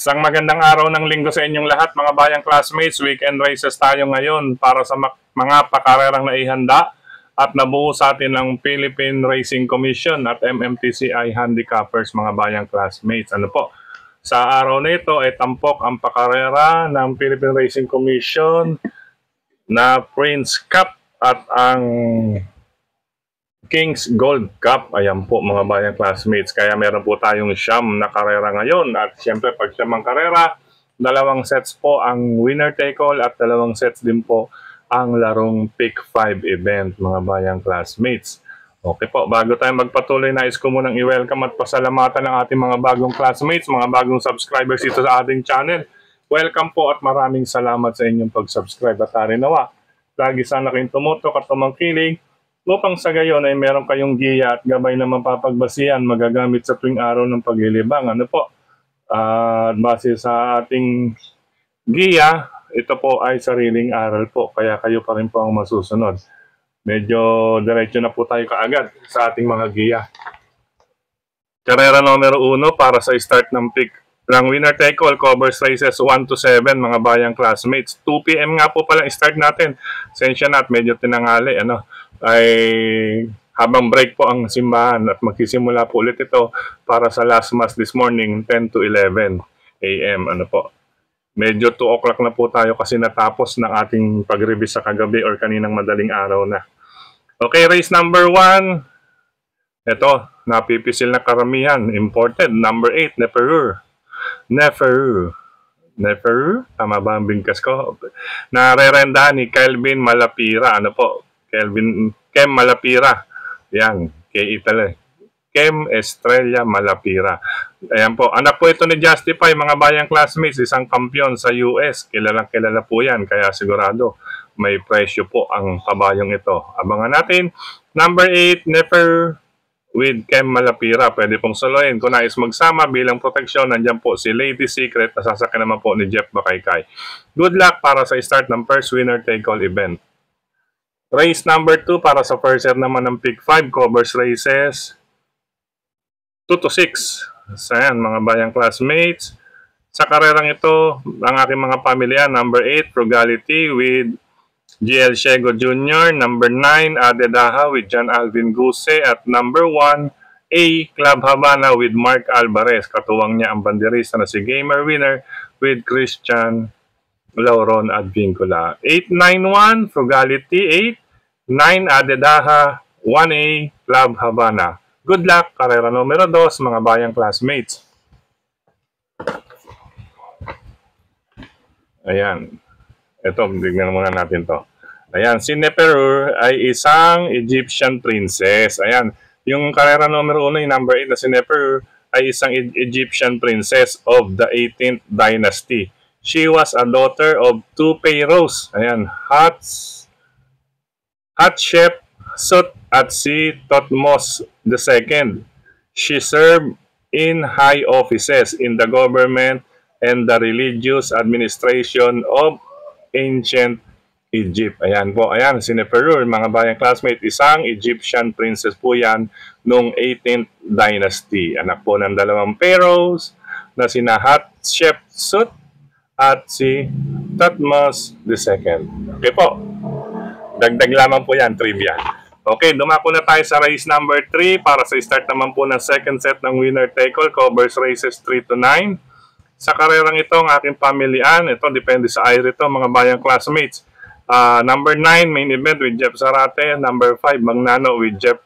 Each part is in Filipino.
Isang magandang araw ng linggo sa inyong lahat mga bayang classmates. Weekend races tayo ngayon para sa mga pakarerang naihanda at nabuo sa atin ng Philippine Racing Commission at MMTCI Handicappers mga bayang classmates. Ano po? Sa araw na ito ay tampok ang pakarera ng Philippine Racing Commission na Prince Cup at ang King's Gold Cup. Ayan po mga bayang classmates. Kaya meron po tayong siyam na karera ngayon. At siyempre pag siyam ang karera, dalawang sets po ang winner take all at dalawang sets din po ang larong pick 5 event mga bayang classmates. Okay po, bago tayo magpatuloy, nais ko munang i-welcome at pasalamatan ang ating mga bagong classmates, mga bagong subscribers dito sa ating channel. Welcome po at maraming salamat sa inyong pag-subscribe at harinawa. Lagi sana kayong tumutok at tumangkilig upang sa gayon ay meron kayong giya at gabay na mapapagbasihan magagamit sa tuwing araw ng paglilibang. Ano po? Base sa ating giya, ito po ay sariling aral po. Kaya kayo pa rin po ang masusunod. Medyo diretso na po tayo kaagad sa ating mga giya. Karera numero 1 para sa start ng pick ng winner take all covers races 1 to 7 mga bayang classmates. 2 PM nga po pala start natin. Sensya na at medyo tinangali. Ay habang break po ang simbahan at magsisimula po ulit ito para sa last mass this morning 10 to 11 AM. Ano po? Medyo 2 o'clock na po tayo kasi natapos ng ating pag-review sa kagabi or kaninang madaling araw na. Okay, race number 1. Ito, napipisil na karamihan. Imported. Number 8, Neferur. Neferur? Tama ba ang bingkas ko? Narerendahan ni Kelvin Malapira. Ano po? Kem Malapira. Yan, kay Italy. Kem Estrella Malapira. Ayan po. Anak po ito ni Justify, mga bayang classmates, isang kampiyon sa US. Kilalang kilala po yan, kaya sigurado may presyo po ang kabayong ito. Abangan natin. Number 8, Nefer with Kem Malapira. Pwede pong soloyin. Kung nais magsama bilang proteksyon, nandiyan po si Lady Secret, nasasakyan naman po ni Jeff Bakaykay. Good luck para sa start ng first winner take all event. Race number 2 para sa first set naman ng pick 5 covers races 2 to 6. So yan mga bayang classmates. Sa karerang ito, ang aking mga pamilya, number 8, Frugality with GL Shego Jr., number 9, Adedaha with John Alvin Guse, at number 1, A Club Habana with Mark Alvarez. Katuwang niya ang banderista na si Gamer Winner with Christian Lauron Advincula. 891 Frugality 8, 9 Adedaha, 1A Club Habana. Good luck, karera numero 2 mga bayang classmates. Ayan. Ito, tignan muna natin to. Ayan, si Neferur ay isang Egyptian princess. Ayan, yung karera numero 1, yung number 8 na si Neferur ay isang Egyptian princess of the 18th dynasty. She was a daughter of two pharaohs. Ayan, Hatshepsut at si Thutmose II. She served in high offices in the government and the religious administration of ancient Egypt. Ayan po, ayan, si Neferur, mga bayang classmate, isang Egyptian princess po yan noong 18th dynasty. Anak po ng dalawang pharaohs na sina Hatshepsut at si Thutmose II. Okay po. Dagdag lamang po yan, trivia. Okay, dumako na tayo sa race number 3 para sa start naman po ng second set ng winner take all covers races 3 to 9. Sa karerang ito, ang aking pamilyan, ito depende sa IRE ito, mga bayang classmates. Number 9, main event with Jeff Zarate. Number 5, Magnano with Jeff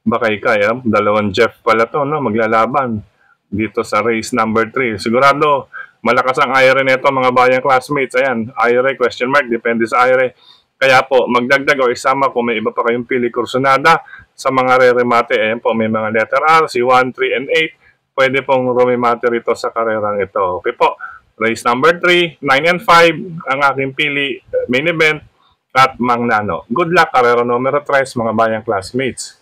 Bakaykay. Dalawang Jeff pala to, no? Maglalaban dito sa race number 3. Sigurado, malakas ang IRE nito mga bayang classmates. Ayan, IRE, question mark, depende sa IRE. Kaya po, magdagdag o isama kung may iba pa kayong pili kursunada sa mga re-remate. Ayan po, may mga letter R, si 1, 3, and 8. Pwede pong rumimate rito sa karerang ito. Okay po, race number 3, 9 and 5, ang aking pili, main event, at Magnano. Good luck, karera numero 3, mga bayang classmates.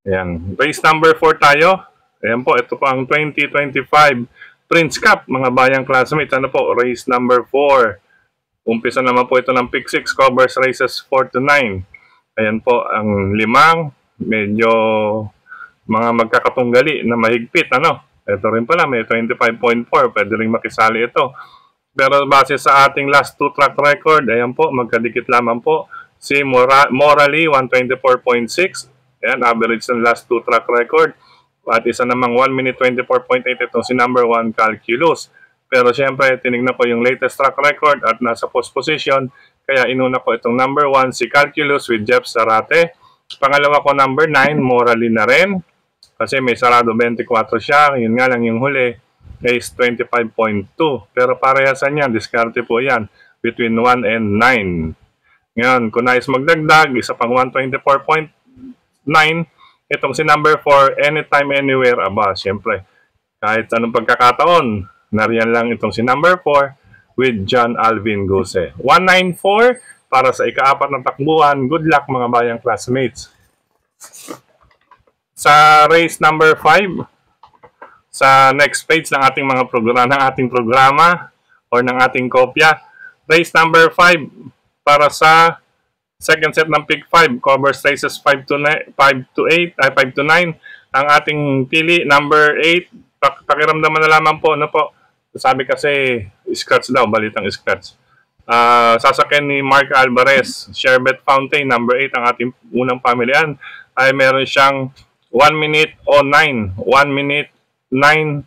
Ayan, race number 4 tayo. Ayan po, ito po ang 2025 Prince Cup, mga bayang classmates. Ano po, race number 4. Umpisa naman po ito ng pick 6, covers races 4 to 9. Ayan po, ang limang, medyo mga magkakatunggali na mahigpit, ano? Ito rin pala, may 25.4. Pwede rin makisali ito. Pero base sa ating last 2 track record, ayan po, magkadikit lamang po. Si Morally, 124.6. Ayan, average ng last 2 track record. At isa namang 1 minute 24.8 itong si number 1 Calculus. Pero syempre, tinignan ko yung latest track record at nasa post position. Kaya inuna ko itong number 1 si Calculus with Jeff Zarate. Pangalawa ko number 9, Morally na rin. Kasi may sarado 24 siya. Yun nga lang yung huli is 25.2. Pero parehasan yan, diskarte po yan. Between 1 and 9. Ngayon, kung nais magdagdag, isa pang 124.9. Itong si number 4, Anytime, Anywhere. Aba, syempre, kahit anong pagkakataon, nariyan lang itong si number 4 with John Alvin Guse. 194 para sa ika-4 ng takbuhan. Good luck mga bayang classmates. Sa race number 5, sa next page ng ating mga programa or ng ating kopya, race number 5 para sa second set ng pick 5, covers races 5 to 9, ang ating pili number 8, pakiramdaman na lamang po, ano po, sabi kasi scratch daw, balitang scratch. Sasakyan ni Mark Alvarez, Sherbet Fountain, number 8, ang ating unang pamilihan, ay meron siyang 1 minute 09, 1 minute 9.6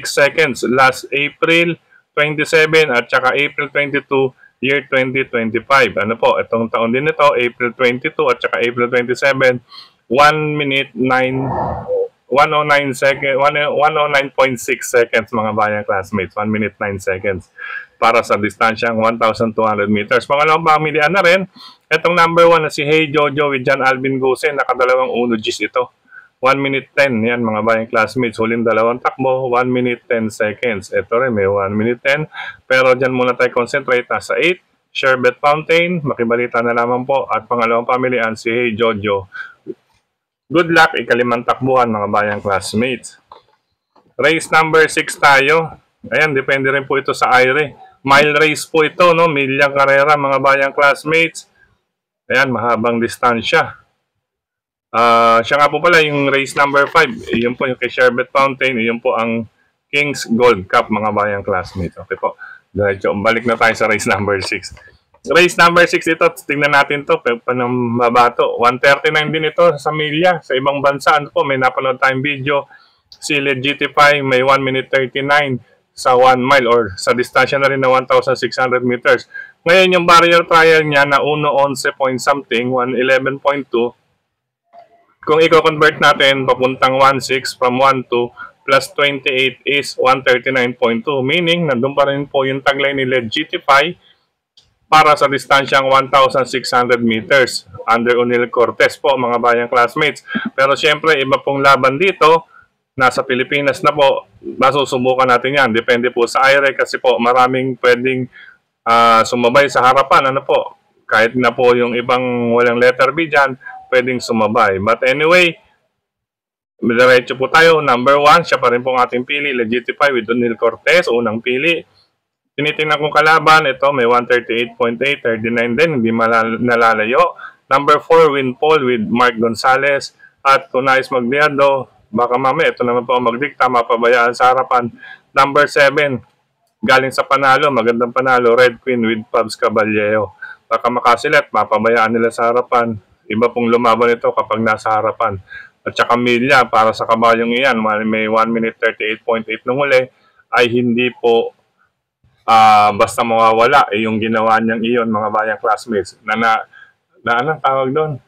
seconds last April 27 at saka April 22 year 2025. Ano po, itong taon din ito, April 22 at saka April 27, 1 minute 109 seconds, 109.6 seconds mga bayang classmates, 1 minute 9 seconds para sa distansyang 1,200 meters. Pangalawang pamilihan na rin, itong number 1 na si Hey Jojo with John Alvin Guse, nakadalawang uno G's ito. 1 minute 10, yan mga bayang classmates, huling dalawang takbo, 1 minute 10 seconds. Ito rin, may 1 minute 10. Pero dyan muna tayo concentrate, nasa 8, Sherbet Fountain, makibalita na lamang po. At pangalawang pamilihan, si Hey Jojo. Good luck, ikalimang takbuhan mga bayang classmates. Race number 6 tayo. Ayan, depende rin po ito sa IRE. Mile race po ito, no? Milyang karera mga bayang classmates. Ayan, mahabang distansya. Siya nga po pala yung race number 5. Iyon po yung kay Sherbet Fountain. Iyon po ang Kings Gold Cup mga bayang classmates. Okay po. Diretso, balik na tayo sa race number 6. Race number 6 ito. Tingnan natin to. Panamabato. 139 din ito sa milya. Sa ibang bansa. Ano po, may napanood tayong video. Si Legitify may 1 minute 39 sa 1 mile or sa distansya na rin na 1,600 meters. Ngayon yung barrier trial niya na 1.11 point something, 111.2. Kung i-convert natin, papuntang 1.6 from 1.2 plus 28 is 139.2. Meaning, nandun pa rin po yung tagline ni Legitify para sa distansyang 1,600 meters under O'Neal Cortez po, mga bayang classmates. Pero syempre, iba pong laban dito. Nasa Pilipinas na po, masusubukan natin yan. Depende po sa IRE kasi po maraming pwedeng sumabay sa harapan. Ano po? Kahit na po yung ibang walang letter B dyan, pwedeng sumabay. But anyway, diretso po tayo. Number 1, siya pa rin pong ating pili. Legitify with O'Neal Cortez, unang pili. Tinitingnan kong kalaban, ito may 138.8, 39 din, hindi nalalayo. Number 4, Win Paul with Mark Gonzalez. At kung nais magdiado, baka mamaya, ito naman po ang magdikta, mapabayaan sa harapan. Number 7, galing sa panalo, magandang panalo, Red Queen with Pabs Caballero. Baka makasilet, mapabayaan nila sa harapan. Iba pong lumaban ito kapag nasa harapan. At saka milya, para sa kabayong iyan, may 1 minute 38.8 nung huli, ay hindi po basta mawawala. Yung ginawa niyang iyon, mga bayang classmates, anong tawag doon?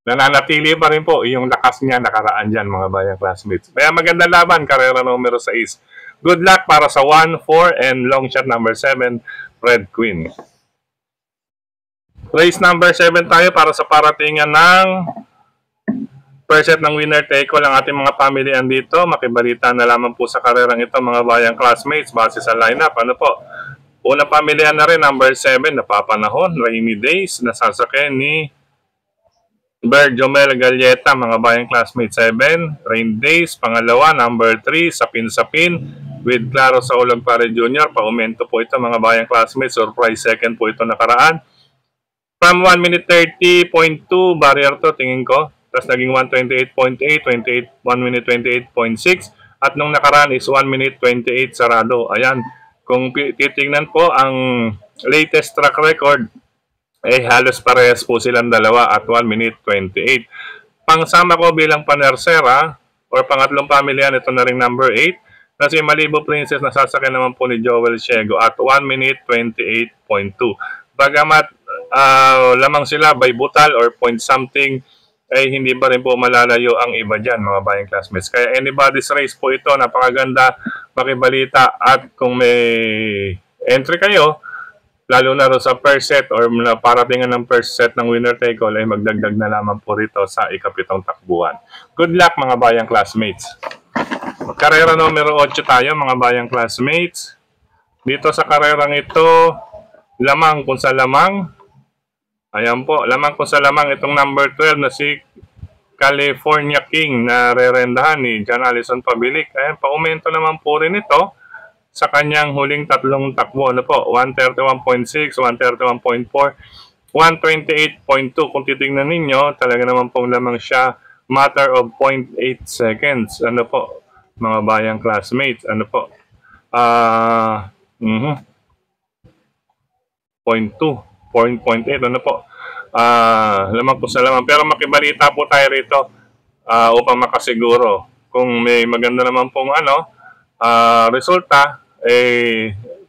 Nananatili pa rin po yung lakas niya nakaraan dyan, mga bayang classmates. Kaya magandang laban, karera numero 6. Good luck para sa 1, 4, and long shot number 7, Red Queen. Race number 7 tayo para sa paratingan ng first set ng winner take all ang ating mga pamilihan dito. Makibalita na lamang po sa karerang ito mga bayang classmates base sa lineup. Ano po? Unang pamilihan na rin, number 7, napapanahon, Rainy Days, nasasakyan ni Berjomel Galleta, mga bayang classmates. 7, Rain Days. Pangalawa, number 3, Sapin-Sapin with Claro Saulog Pare Jr. Paumento po ito mga bayang classmates. Surprise second po ito nakaraan. From 1 minute 30.2, barrier to, tingin ko. Tapos naging 128.8, 1 minute 28.6. At nung nakaraan is 1 minute 28 sarado. Ayan, kung titingnan po ang latest track record, halos parehas po silang dalawa at 1 minute 28. Pangsama ko bilang panersera or pangatlong pamilya, ito na ring number 8, na si Malibu Princess na sasakyan naman po ni Joel Ciego at 1 minute 28.2. Bagamat lamang sila by butal or point something, ay hindi pa rin po malalayo ang iba dyan, mga bayang classmates. Kaya anybody's race po ito, napakaganda, makibalita, at kung may entry kayo, lalo na rin sa first set or paratingan ng first set ng winner take all, ay magdagdag na lamang po rito sa ikapitong takbuhan. Good luck mga bayang classmates. Karera numero 8 tayo mga bayang classmates. Dito sa karerang ito, lamang kung sa lamang. Ayan po, lamang kung sa lamang itong number 12 na si California King na rerendahan ni John Allison Pabilik. Ayan, paumento naman po rin ito sa kanyang huling tatlong takbo. Ano po? 131.6, 131.4, 128.2. Kung titingnan ninyo, talaga naman pong lamang siya, matter of 0.8 seconds. Ano po, mga bayang classmates? Ano po? 0.2, 0.8. Ano po? Lamang po sa lamang. Pero makibalita po tayo rito upang makasiguro. Kung may maganda naman pong resulta,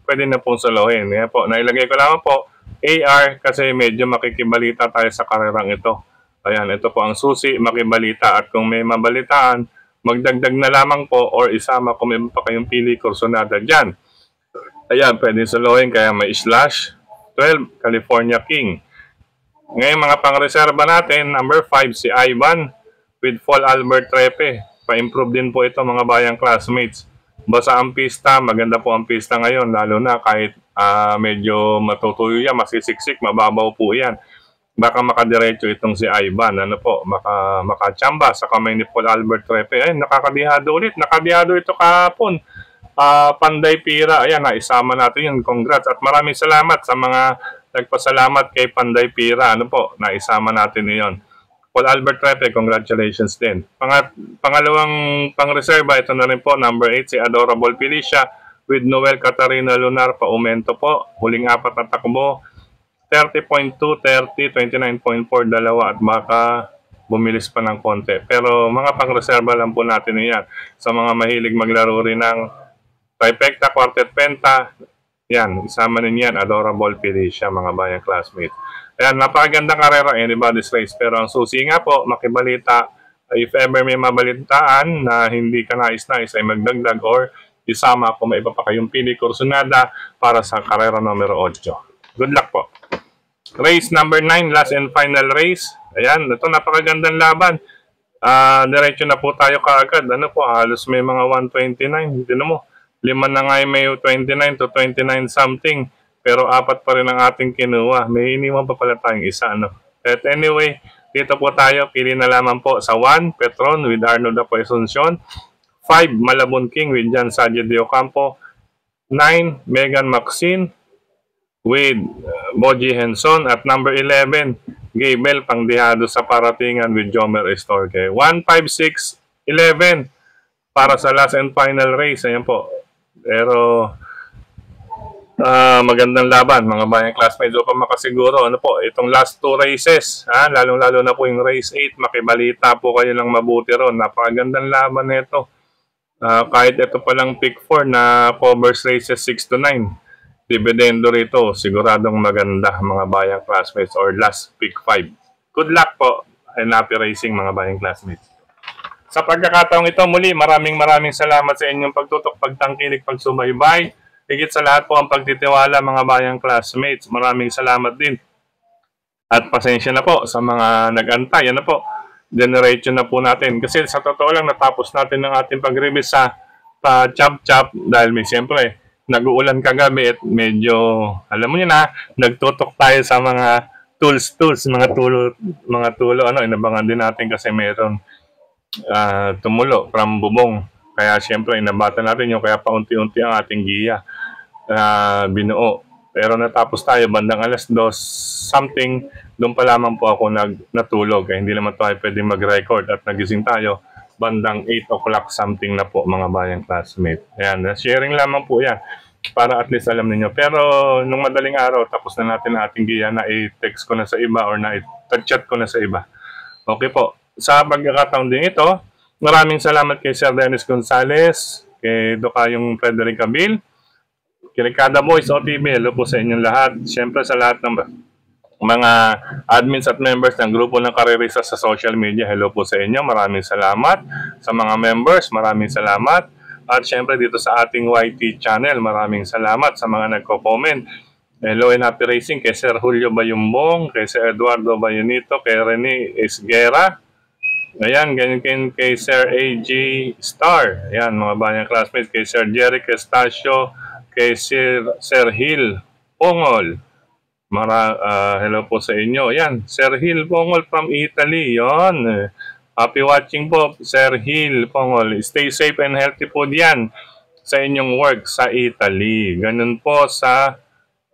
pwede na pong salohin. Kaya po, nailagay ko lang po AR kasi medyo makikibalita tayo sa karerang ito. Ayan, ito po ang susi, makibalita. At kung may mabalitaan, magdagdag na lamang po or isama kung may pa kayong pili kursonada dyan. Ayan, pwede salohin kaya may slash 12, California King. Ngayon mga pang-reserva natin, number 5 si Ivan with Fall Albert Trepe. Pa-improve din po ito mga bayang classmates. Basta ang pista, maganda po ang pista ngayon, lalo na kahit medyo matutuyo yan, masisiksik, mababaw po yan. Baka makadiretso itong si Ivan, makachamba sa kamay ni Paul Albert Trepe. Ay, nakakadihado ulit, nakadihado ito kahapon. Panday Pira, ayan, naisama natin yun, congrats. At maraming salamat sa mga nagpasalamat kay Panday Pira, naisama natin yun. Paul Albert Trepe, congratulations din. Pangalawang pang-reserva, ito na rin po, number 8, si Adorable Felicia with Noel Catarina Lunar, paumento po. Huling apat na takbo, 30.2, 30, 29.4, dalawa at baka bumilis pa ng konti. Pero mga pang-reserva lang po natin yan. Sa mga mahilig maglaro rin ng trifecta, quartet, penta, yan, isama ninyo yan, Adorable Felicia, mga bayang classmates. Ayan, napakagandang karera, anybody's race. Pero ang susi nga po, makibalita. If ever may mabalitaan na hindi ka nais-nais ay magdagdag or isama kung may iba pa kayong pili kursonada para sa karera numero 8. Good luck po. Race number 9, last and final race. Ayan, ito napakagandang laban. Diretso na po tayo kaagad. Halos may mga 129. Hindi mo. 5 na nga may 29 to 29 something. Pero 4 pa rin ang ating kinuha. May iniwan pa pala tayong isa. But anyway, dito po tayo. Pili na lamang po sa 1, Petron with Arnold Apo Asuncion. 5, Malabon King with Jan Sadio de Ocampo. 9, Megan Maxine with Boji Henson. At number 11, Gabriel Pangdihado sa paratingan with Jomer Estorque. 1, 5, 6, 11 para sa last and final race. Ayan po. Pero magandang laban mga bayang classmates upang makasiguro itong last 2 races, lalong-lalo na po yung race 8, makibalita po kayo lang mabuti ron. Napakagandang laban nito. Kahit ito palang pick 4 na covers races 6 to 9, dividendo rito, siguradong maganda mga bayang classmates or last pick 5. Good luck po and happy racing mga bayang classmates. Sa pagkakataong ito muli, maraming salamat sa inyong pagtutok, pagtangkilik, pagsubaybay. Higit sa lahat po ang pagtitiwala mga bayang classmates. Maraming salamat din. At pasensya na po sa mga nag-antay. Generation na po natin. Kasi sa totoo lang natapos natin ang ating pag-review sa chop-chop dahil siyempre nag-uulan kagabi at medyo, alam mo yun nagtutok tayo sa mga tools, mga tulo, inabangan din natin kasi meron tumulo from bubong. Kaya siyempre inabatan natin yung kaya paunti-unti ang ating giya binuo. Pero natapos tayo bandang alas 2 something, doon pa lamang po ako natulog. Kaya hindi naman tayo pwedeng mag-record at nagising tayo bandang 8 o'clock something na po mga bayang classmate. Ayan, sharing lamang po yan para at least alam niyo. Pero nung madaling araw, tapos na natin ang ating giya na i-text ko na sa iba or na i-chat ko na sa iba. Okay po. Sa pagkakataon din ito, maraming salamat kay Sir Dennis Gonzales, kay Dokayong Frederick Cabil, kay Ricardo Boys OTV, hello po sa inyong lahat. Siyempre sa lahat ng mga admins at members ng grupo ng Karerista sa social media, hello po sa inyo. Maraming salamat. Sa mga members, maraming salamat. At syempre dito sa ating YT channel, maraming salamat sa mga nagko-comment. Hello and happy racing kay Sir Julio Bayumbong, kay Sir Eduardo Bayonito, kay Rene Esguera. Ayan, ganyan kay Sir AG Star. Ayan, mga bayang classmates, kay Sir Jerry Estacio, kay Sir Hill Pongol. Hello po sa inyo. Ayan, Sir Hill Pongol from Italy. Yon. Happy watching po, Sir Hill Pongol. Stay safe and healthy po diyan sa inyong work sa Italy. Ganun po sa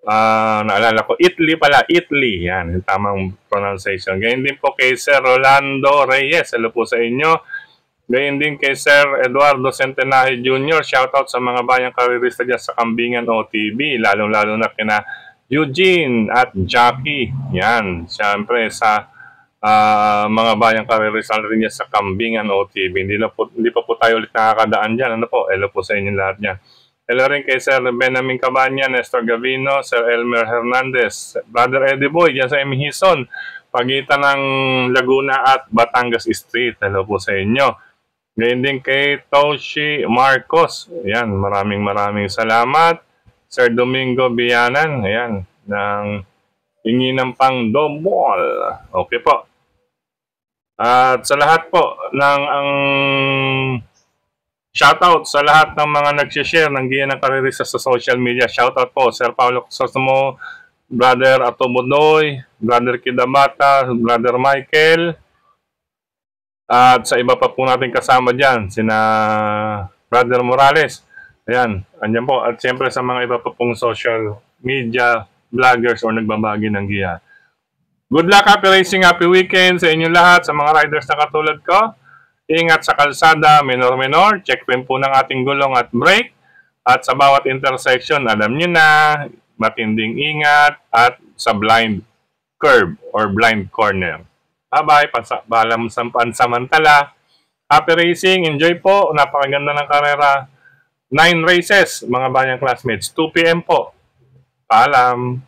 naalala ko, Italy pala, Italy. Yan, yung tamang pronunciation. Ganyan din po kay Sir Rolando Reyes. Hello po sa inyo. Ganyan din kay Sir Eduardo Centenaje Jr. Shoutout sa mga bayang karerista dyan sa Kambingan OTV. Lalong-lalo na kina Eugene at Jackie. Yan, siyempre sa mga bayang karerista rin dyan sa Kambingan OTV. Hindi pa po tayo ulit nakakadaan dyan. Ano po? Hello po sa inyo lahat dyan. Hello rin kay Sir Benjamin Cabanya, Nestor Gavino, Sir Elmer Hernandez, Brother Eddie Boy, dyan sa Emihison, pagitan ng Laguna at Batangas Street. Hello po sa inyo. Ngayon din kay Toshi Marcos. Ayan, maraming salamat. Sir Domingo Bianan, ayan, ng hingi ng pang domol. Okay po. At sa lahat po ng shoutout sa lahat ng mga nag-share ng Giya ng Karerista sa social media. Shoutout po, Sir Paulo Crisostomo, Brother Atomodoy, Brother Kidamata, Brother Michael, at sa iba pa po natin kasama dyan, sina Brother Morales. Ayan, andyan po. At siyempre sa mga iba pa pong social media vloggers or nagbabagi ng Giya. Good luck, happy racing, happy weekend sa inyo lahat, sa mga riders na katulad ko. Ingat sa kalsada, menor-menor, check rin po ng ating gulong at brake. At sa bawat intersection, alam nyo na, matinding ingat at sa blind curve or blind corner. Bye-bye, paalam sa pansamantala. Happy racing, enjoy po, napakaganda ng karera. 9 races, mga bayang classmates, 2 PM po. Paalam.